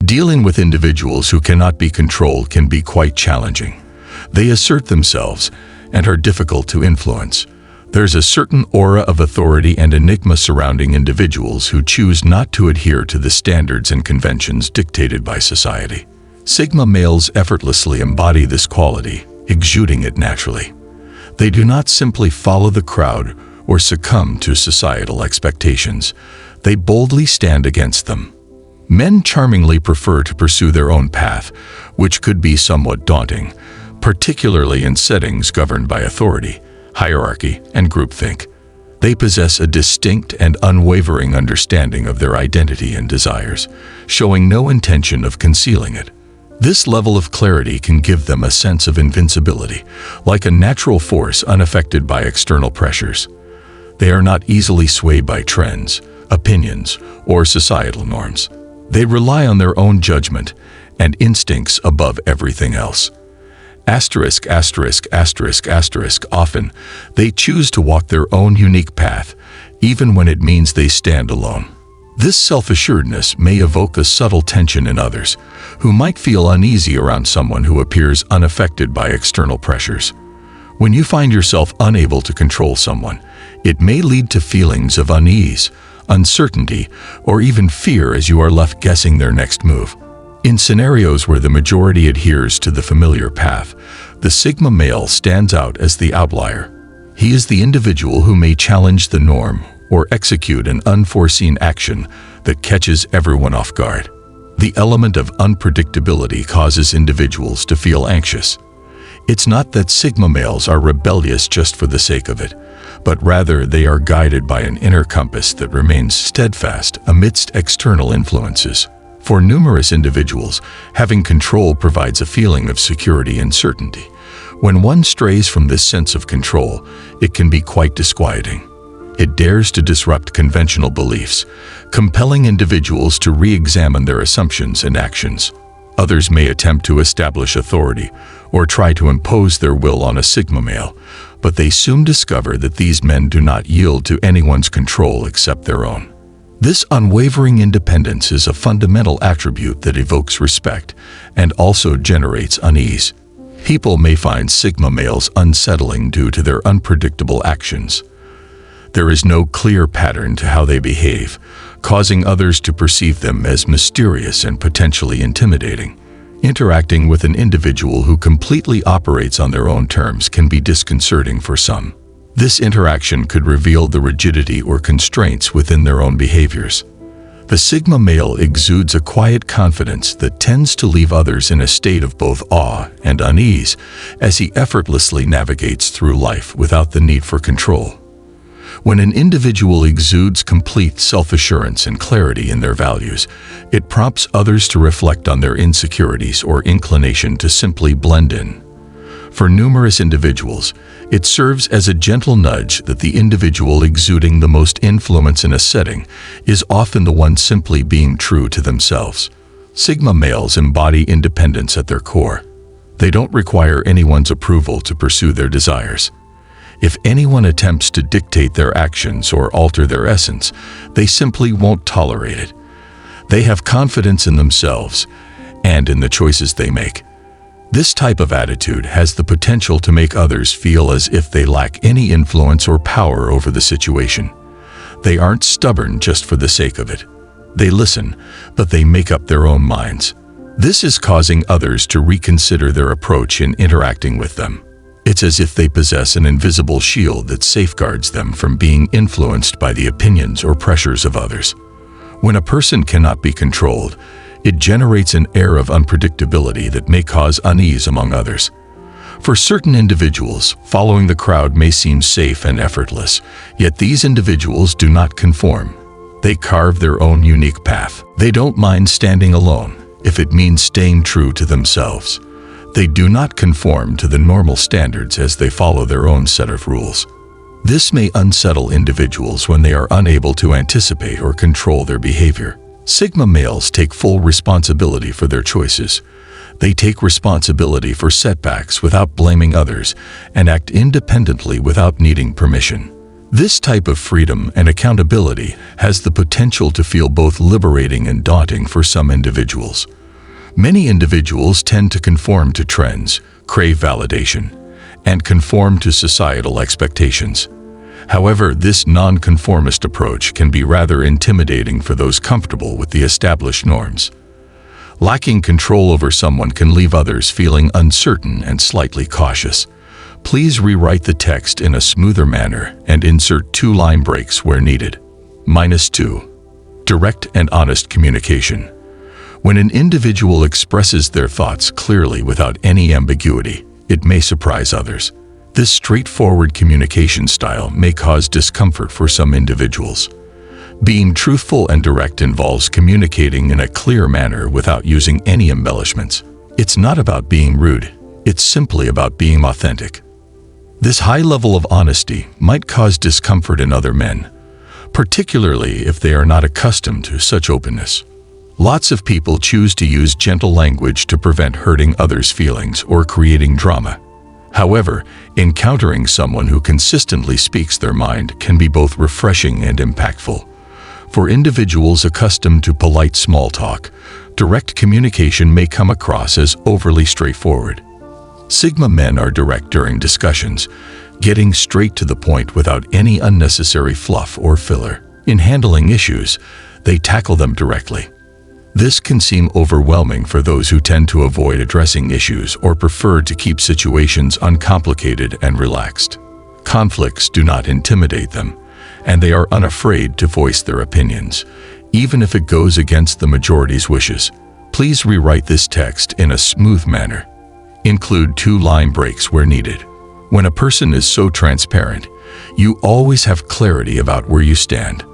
Dealing with individuals who cannot be controlled can be quite challenging. They assert themselves and are difficult to influence. There's a certain aura of authority and enigma surrounding individuals who choose not to adhere to the standards and conventions dictated by society. Sigma males effortlessly embody this quality, exuding it naturally. They do not simply follow the crowd or succumb to societal expectations. They boldly stand against them. Men charmingly prefer to pursue their own path, which could be somewhat daunting, particularly in settings governed by authority, hierarchy, and groupthink. They possess a distinct and unwavering understanding of their identity and desires, showing no intention of concealing it. This level of clarity can give them a sense of invincibility, like a natural force unaffected by external pressures. They are not easily swayed by trends, opinions, or societal norms. They rely on their own judgment and instincts above everything else. Often, they choose to walk their own unique path, even when it means they stand alone. This self-assuredness may evoke a subtle tension in others, who might feel uneasy around someone who appears unaffected by external pressures. When you find yourself unable to control someone, it may lead to feelings of unease, uncertainty, or even fear as you are left guessing their next move. In scenarios where the majority adheres to the familiar path, the Sigma male stands out as the outlier. He is the individual who may challenge the norm or execute an unforeseen action that catches everyone off guard. The element of unpredictability causes individuals to feel anxious. It's not that Sigma males are rebellious just for the sake of it, but rather they are guided by an inner compass that remains steadfast amidst external influences. For numerous individuals, having control provides a feeling of security and certainty. When one strays from this sense of control, it can be quite disquieting. It dares to disrupt conventional beliefs, compelling individuals to re-examine their assumptions and actions. Others may attempt to establish authority or try to impose their will on a Sigma male, but they soon discover that these men do not yield to anyone's control except their own. This unwavering independence is a fundamental attribute that evokes respect and also generates unease. People may find Sigma males unsettling due to their unpredictable actions. There is no clear pattern to how they behave, causing others to perceive them as mysterious and potentially intimidating. Interacting with an individual who completely operates on their own terms can be disconcerting for some. This interaction could reveal the rigidity or constraints within their own behaviors. The Sigma male exudes a quiet confidence that tends to leave others in a state of both awe and unease as he effortlessly navigates through life without the need for control. When an individual exudes complete self-assurance and clarity in their values, it prompts others to reflect on their insecurities or inclination to simply blend in. For numerous individuals, it serves as a gentle nudge that the individual exuding the most influence in a setting is often the one simply being true to themselves. Sigma males embody independence at their core. They don't require anyone's approval to pursue their desires. If anyone attempts to dictate their actions or alter their essence, they simply won't tolerate it. They have confidence in themselves and in the choices they make. This type of attitude has the potential to make others feel as if they lack any influence or power over the situation. They aren't stubborn just for the sake of it. They listen, but they make up their own minds. This is causing others to reconsider their approach in interacting with them. It's as if they possess an invisible shield that safeguards them from being influenced by the opinions or pressures of others. When a person cannot be controlled, it generates an air of unpredictability that may cause unease among others. For certain individuals, following the crowd may seem safe and effortless, yet these individuals do not conform. They carve their own unique path. They don't mind standing alone, if it means staying true to themselves. They do not conform to the normal standards as they follow their own set of rules. This may unsettle individuals when they are unable to anticipate or control their behavior. Sigma males take full responsibility for their choices. They take responsibility for setbacks without blaming others and act independently without needing permission. This type of freedom and accountability has the potential to feel both liberating and daunting for some individuals. Many individuals tend to conform to trends, crave validation, and conform to societal expectations. However, this non-conformist approach can be rather intimidating for those comfortable with the established norms. Lacking control over someone can leave others feeling uncertain and slightly cautious. Please rewrite the text in a smoother manner and insert 2 line breaks where needed. -2. Direct and honest communication. When an individual expresses their thoughts clearly without any ambiguity, it may surprise others. This straightforward communication style may cause discomfort for some individuals. Being truthful and direct involves communicating in a clear manner without using any embellishments. It's not about being rude, it's simply about being authentic. This high level of honesty might cause discomfort in other men, particularly if they are not accustomed to such openness. Lots of people choose to use gentle language to prevent hurting others' feelings or creating drama. However, encountering someone who consistently speaks their mind can be both refreshing and impactful. For individuals accustomed to polite small talk, direct communication may come across as overly straightforward. Sigma men are direct during discussions, getting straight to the point without any unnecessary fluff or filler. In handling issues, they tackle them directly. This can seem overwhelming for those who tend to avoid addressing issues or prefer to keep situations uncomplicated and relaxed. Conflicts do not intimidate them, and they are unafraid to voice their opinions, even if it goes against the majority's wishes. Please rewrite this text in a smooth manner. Include 2 line breaks where needed. When a person is so transparent, you always have clarity about where you stand.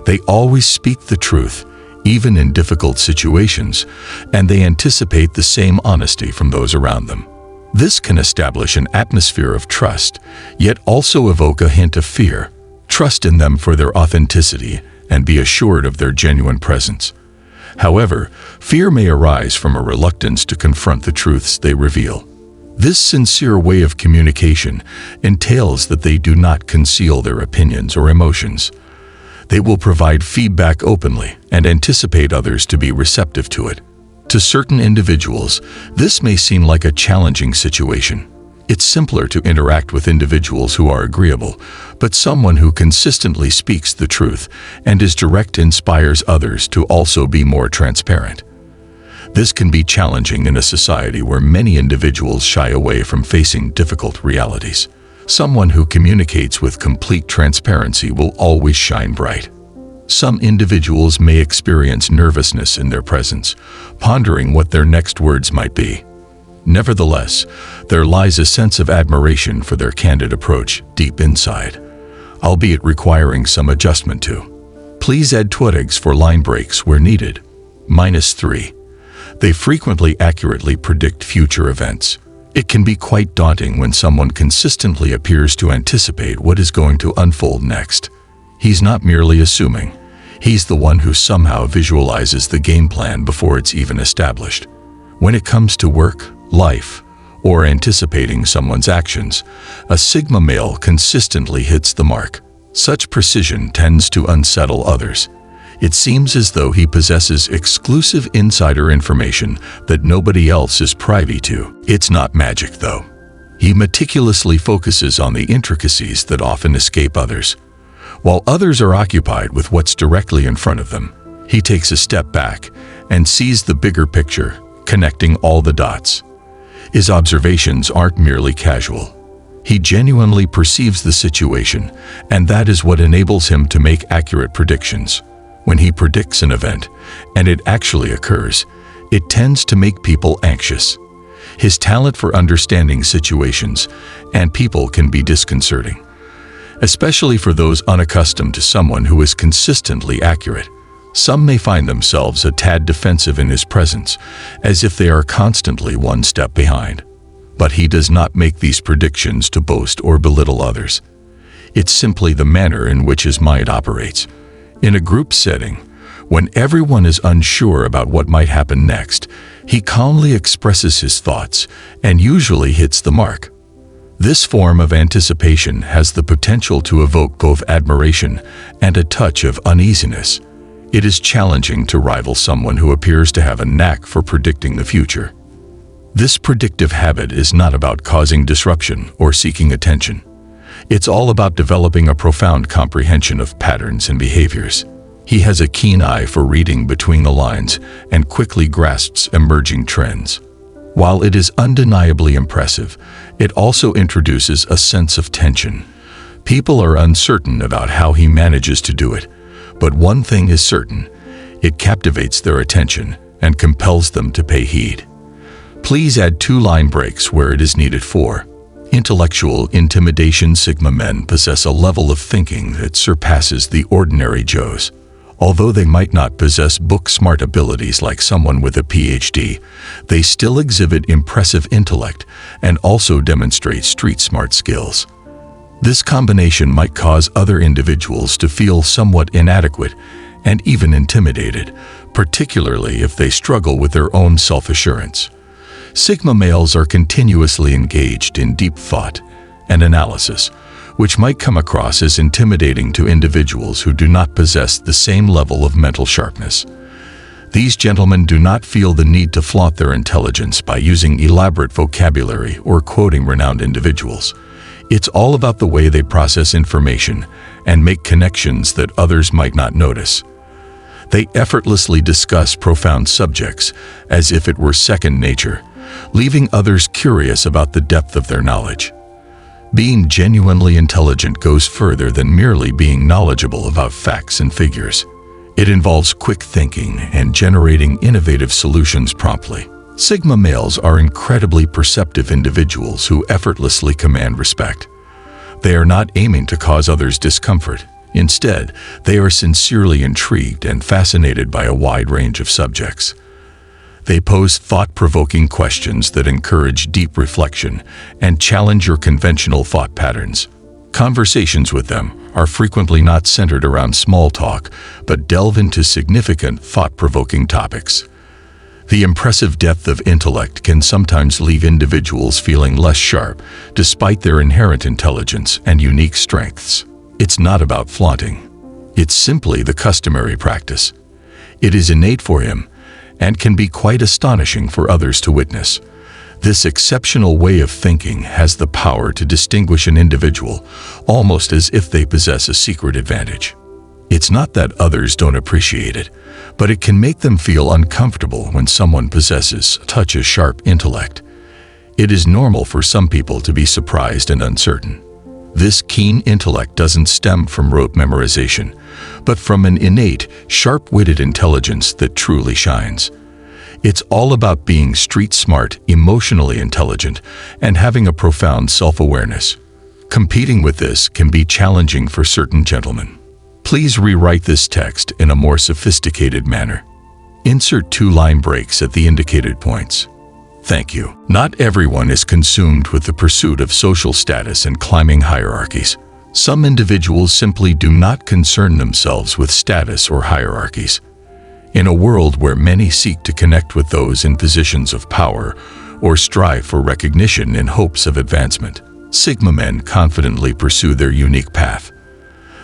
They always speak the truth, even in difficult situations, and they anticipate the same honesty from those around them. This can establish an atmosphere of trust, yet also evoke a hint of fear. Trust in them for their authenticity and be assured of their genuine presence. However, fear may arise from a reluctance to confront the truths they reveal. This sincere way of communication entails that they do not conceal their opinions or emotions. They will provide feedback openly and anticipate others to be receptive to it. To certain individuals, this may seem like a challenging situation. It's simpler to interact with individuals who are agreeable, but someone who consistently speaks the truth and is direct inspires others to also be more transparent. This can be challenging in a society where many individuals shy away from facing difficult realities. Someone who communicates with complete transparency will always shine bright. Some individuals may experience nervousness in their presence, pondering what their next words might be. Nevertheless, there lies a sense of admiration for their candid approach deep inside, albeit requiring some adjustment too. Please add twigs for line breaks where needed. -3. They frequently accurately predict future events. It can be quite daunting when someone consistently appears to anticipate what is going to unfold next. He's not merely assuming. He's the one who somehow visualizes the game plan before it's even established. When it comes to work, life, or anticipating someone's actions, a Sigma male consistently hits the mark. Such precision tends to unsettle others. It seems as though he possesses exclusive insider information that nobody else is privy to. It's not magic, though. He meticulously focuses on the intricacies that often escape others. While others are occupied with what's directly in front of them, he takes a step back and sees the bigger picture, connecting all the dots. His observations aren't merely casual. He genuinely perceives the situation, and that is what enables him to make accurate predictions. When he predicts an event, and it actually occurs, it tends to make people anxious. His talent for understanding situations and people can be disconcerting, especially for those unaccustomed to someone who is consistently accurate. Some may find themselves a tad defensive in his presence, as if they are constantly one step behind. But he does not make these predictions to boast or belittle others. It's simply the manner in which his mind operates. In a group setting, when everyone is unsure about what might happen next, he calmly expresses his thoughts and usually hits the mark. This form of anticipation has the potential to evoke both admiration and a touch of uneasiness. It is challenging to rival someone who appears to have a knack for predicting the future. This predictive habit is not about causing disruption or seeking attention. It's all about developing a profound comprehension of patterns and behaviors. He has a keen eye for reading between the lines and quickly grasps emerging trends. While it is undeniably impressive, it also introduces a sense of tension. People are uncertain about how he manages to do it, but one thing is certain: it captivates their attention and compels them to pay heed. Please add 2 line breaks where it is needed. 4. Intellectual intimidation. Sigma men possess a level of thinking that surpasses the ordinary Joes. Although they might not possess book-smart abilities like someone with a PhD, they still exhibit impressive intellect and also demonstrate street-smart skills. This combination might cause other individuals to feel somewhat inadequate and even intimidated, particularly if they struggle with their own self-assurance. Sigma males are continuously engaged in deep thought and analysis, which might come across as intimidating to individuals who do not possess the same level of mental sharpness. These gentlemen do not feel the need to flaunt their intelligence by using elaborate vocabulary or quoting renowned individuals. It's all about the way they process information and make connections that others might not notice. They effortlessly discuss profound subjects as if it were second nature, leaving others curious about the depth of their knowledge. Being genuinely intelligent goes further than merely being knowledgeable about facts and figures. It involves quick thinking and generating innovative solutions promptly. Sigma males are incredibly perceptive individuals who effortlessly command respect. They are not aiming to cause others discomfort. Instead, they are sincerely intrigued and fascinated by a wide range of subjects. They pose thought-provoking questions that encourage deep reflection and challenge your conventional thought patterns. Conversations with them are frequently not centered around small talk, but delve into significant, thought-provoking topics. The impressive depth of intellect can sometimes leave individuals feeling less sharp, despite their inherent intelligence and unique strengths. It's not about flaunting. It's simply the customary practice. It is innate for him, and can be quite astonishing for others to witness. This exceptional way of thinking has the power to distinguish an individual, almost as if they possess a secret advantage. It's not that others don't appreciate it, but it can make them feel uncomfortable when someone possesses a touch of sharp intellect. It is normal for some people to be surprised and uncertain. This keen intellect doesn't stem from rote memorization, but from an innate, sharp-witted intelligence that truly shines. It's all about being street-smart, emotionally intelligent, and having a profound self-awareness. Competing with this can be challenging for certain gentlemen. Please rewrite this text in a more sophisticated manner. Insert 2 line breaks at the indicated points. Thank you. Not everyone is consumed with the pursuit of social status and climbing hierarchies. Some individuals simply do not concern themselves with status or hierarchies. In a world where many seek to connect with those in positions of power or strive for recognition in hopes of advancement, Sigma men confidently pursue their unique path.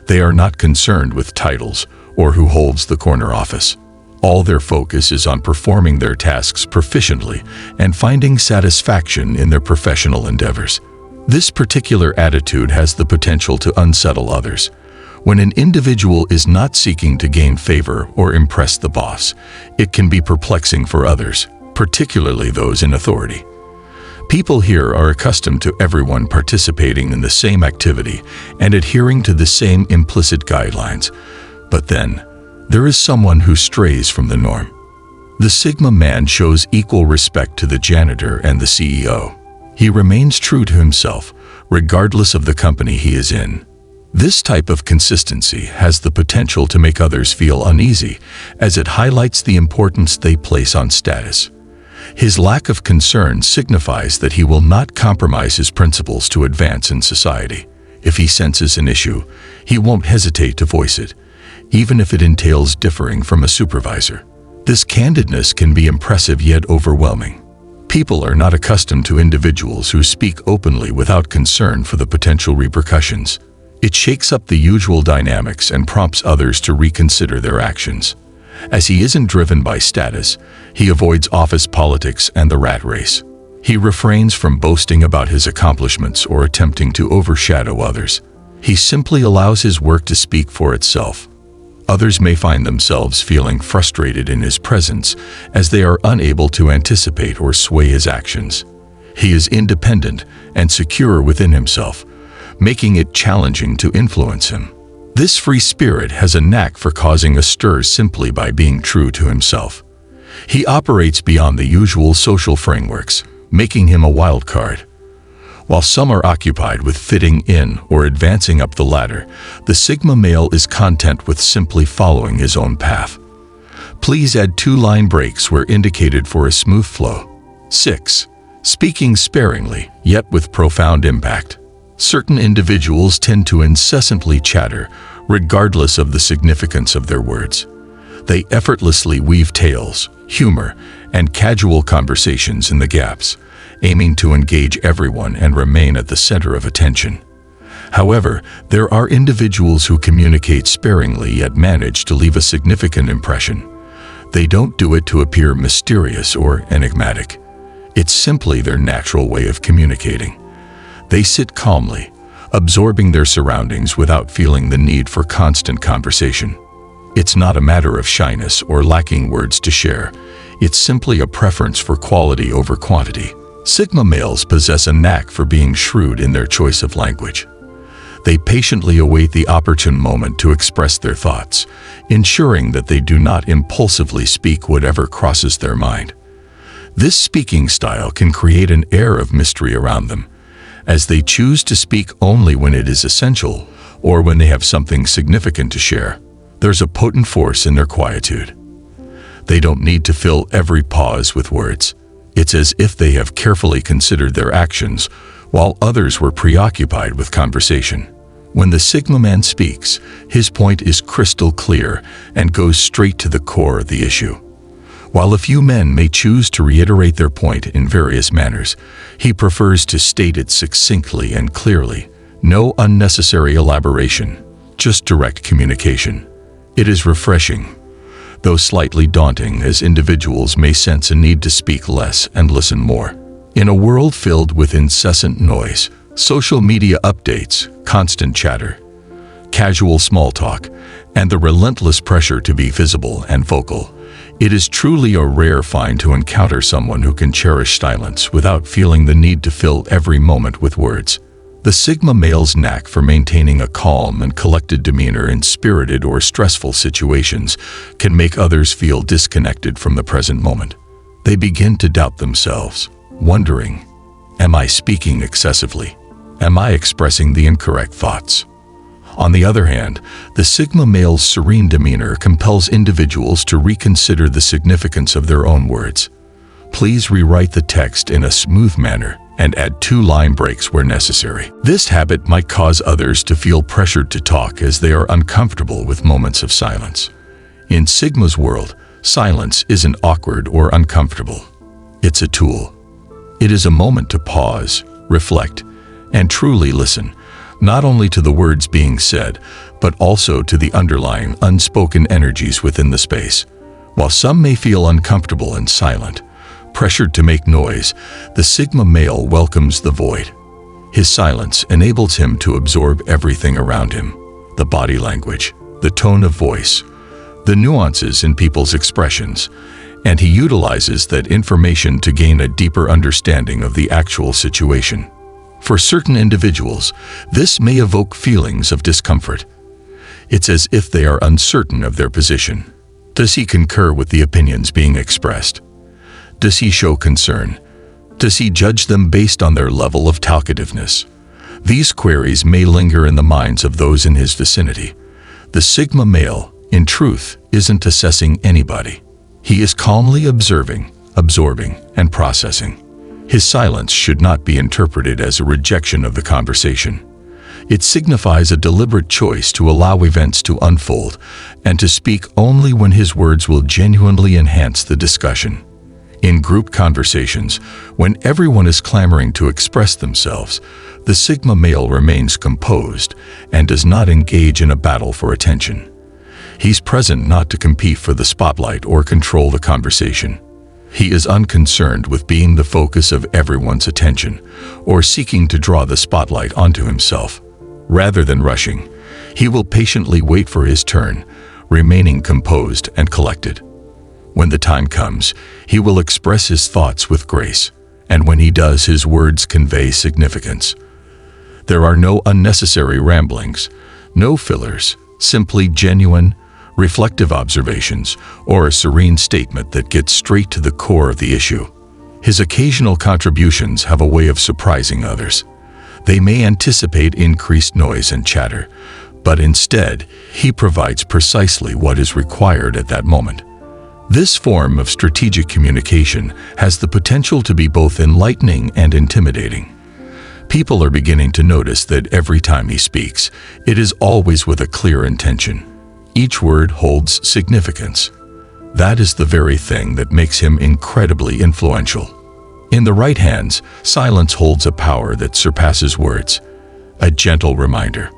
They are not concerned with titles or who holds the corner office. All their focus is on performing their tasks proficiently and finding satisfaction in their professional endeavors. This particular attitude has the potential to unsettle others. When an individual is not seeking to gain favor or impress the boss, it can be perplexing for others, particularly those in authority. People here are accustomed to everyone participating in the same activity and adhering to the same implicit guidelines. But then, there is someone who strays from the norm. The Sigma man shows equal respect to the janitor and the CEO. He remains true to himself, regardless of the company he is in. This type of consistency has the potential to make others feel uneasy, as it highlights the importance they place on status. His lack of concern signifies that he will not compromise his principles to advance in society. If he senses an issue, he won't hesitate to voice it, even if it entails differing from a supervisor. This candidness can be impressive yet overwhelming. People are not accustomed to individuals who speak openly without concern for the potential repercussions. It shakes up the usual dynamics and prompts others to reconsider their actions. As he isn't driven by status, he avoids office politics and the rat race. He refrains from boasting about his accomplishments or attempting to overshadow others. He simply allows his work to speak for itself. Others may find themselves feeling frustrated in his presence as they are unable to anticipate or sway his actions. He is independent and secure within himself, making it challenging to influence him. This free spirit has a knack for causing a stir simply by being true to himself. He operates beyond the usual social frameworks, making him a wild card. While some are occupied with fitting in or advancing up the ladder, the Sigma male is content with simply following his own path. Please add 2 line breaks where indicated for a smooth flow. 6. Speaking sparingly, yet with profound impact. Certain individuals tend to incessantly chatter, regardless of the significance of their words. They effortlessly weave tales, humor, and casual conversations in the gaps, aiming to engage everyone and remain at the center of attention. However, there are individuals who communicate sparingly yet manage to leave a significant impression. They don't do it to appear mysterious or enigmatic. It's simply their natural way of communicating. They sit calmly, absorbing their surroundings without feeling the need for constant conversation. It's not a matter of shyness or lacking words to share. It's simply a preference for quality over quantity. Sigma males possess a knack for being shrewd in their choice of language. They patiently await the opportune moment to express their thoughts, ensuring that they do not impulsively speak whatever crosses their mind. This speaking style can create an air of mystery around them, as they choose to speak only when it is essential or when they have something significant to share. There's a potent force in their quietude. They don't need to fill every pause with words. It's as if they have carefully considered their actions while others were preoccupied with conversation. When the Sigma man speaks, his point is crystal clear and goes straight to the core of the issue. While a few men may choose to reiterate their point in various manners, he prefers to state it succinctly and clearly. No unnecessary elaboration, just direct communication. It is refreshing, though slightly daunting, as individuals may sense a need to speak less and listen more. In a world filled with incessant noise, social media updates, constant chatter, casual small talk, and the relentless pressure to be visible and vocal, it is truly a rare find to encounter someone who can cherish silence without feeling the need to fill every moment with words. The Sigma male's knack for maintaining a calm and collected demeanor in spirited or stressful situations can make others feel disconnected from the present moment. They begin to doubt themselves, wondering, am I speaking excessively? Am I expressing the incorrect thoughts? On the other hand, the Sigma male's serene demeanor compels individuals to reconsider the significance of their own words. Please rewrite the text in a smooth manner and add 2 line breaks where necessary. This habit might cause others to feel pressured to talk as they are uncomfortable with moments of silence. In Sigma's world, silence isn't awkward or uncomfortable. It's a tool. It is a moment to pause, reflect, and truly listen, not only to the words being said, but also to the underlying unspoken energies within the space. While some may feel uncomfortable and silent, pressured to make noise, the Sigma male welcomes the void. His silence enables him to absorb everything around him: the body language, the tone of voice, the nuances in people's expressions, and he utilizes that information to gain a deeper understanding of the actual situation. For certain individuals, this may evoke feelings of discomfort. It's as if they are uncertain of their position. Does he concur with the opinions being expressed? Does he show concern? Does he judge them based on their level of talkativeness? These queries may linger in the minds of those in his vicinity. The Sigma male, in truth, isn't assessing anybody. He is calmly observing, absorbing, and processing. His silence should not be interpreted as a rejection of the conversation. It signifies a deliberate choice to allow events to unfold and to speak only when his words will genuinely enhance the discussion. In group conversations, when everyone is clamoring to express themselves, the Sigma male remains composed and does not engage in a battle for attention. He's present not to compete for the spotlight or control the conversation. He is unconcerned with being the focus of everyone's attention or seeking to draw the spotlight onto himself. Rather than rushing, he will patiently wait for his turn, remaining composed and collected. When the time comes, he will express his thoughts with grace, and when he does, his words convey significance. There are no unnecessary ramblings, no fillers, simply genuine, reflective observations or a serene statement that gets straight to the core of the issue. His occasional contributions have a way of surprising others. They may anticipate increased noise and chatter, but instead, he provides precisely what is required at that moment. This form of strategic communication has the potential to be both enlightening and intimidating. People are beginning to notice that every time he speaks, it is always with a clear intention. Each word holds significance. That is the very thing that makes him incredibly influential. In the right hands, silence holds a power that surpasses words, a gentle reminder.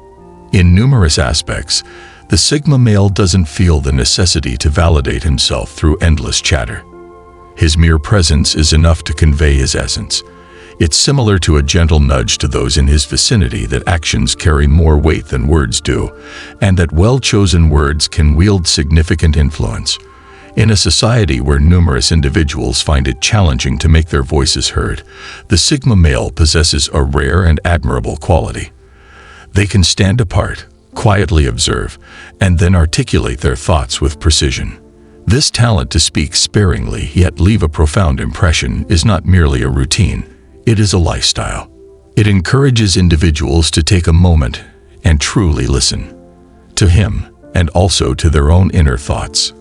In numerous aspects, the Sigma male doesn't feel the necessity to validate himself through endless chatter. His mere presence is enough to convey his essence. It's similar to a gentle nudge to those in his vicinity that actions carry more weight than words do, and that well-chosen words can wield significant influence. In a society where numerous individuals find it challenging to make their voices heard, the Sigma male possesses a rare and admirable quality. They can stand apart, quietly observe, and then articulate their thoughts with precision. This talent to speak sparingly yet leave a profound impression is not merely a routine, it is a lifestyle. It encourages individuals to take a moment and truly listen to him and also to their own inner thoughts.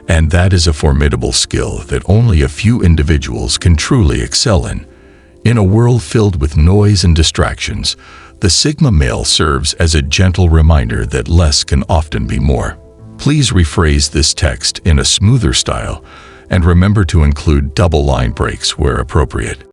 And that is a formidable skill that only a few individuals can truly excel in. In a world filled with noise and distractions, the Sigma male serves as a gentle reminder that less can often be more. Please rephrase this text in a smoother style and remember to include double line breaks where appropriate.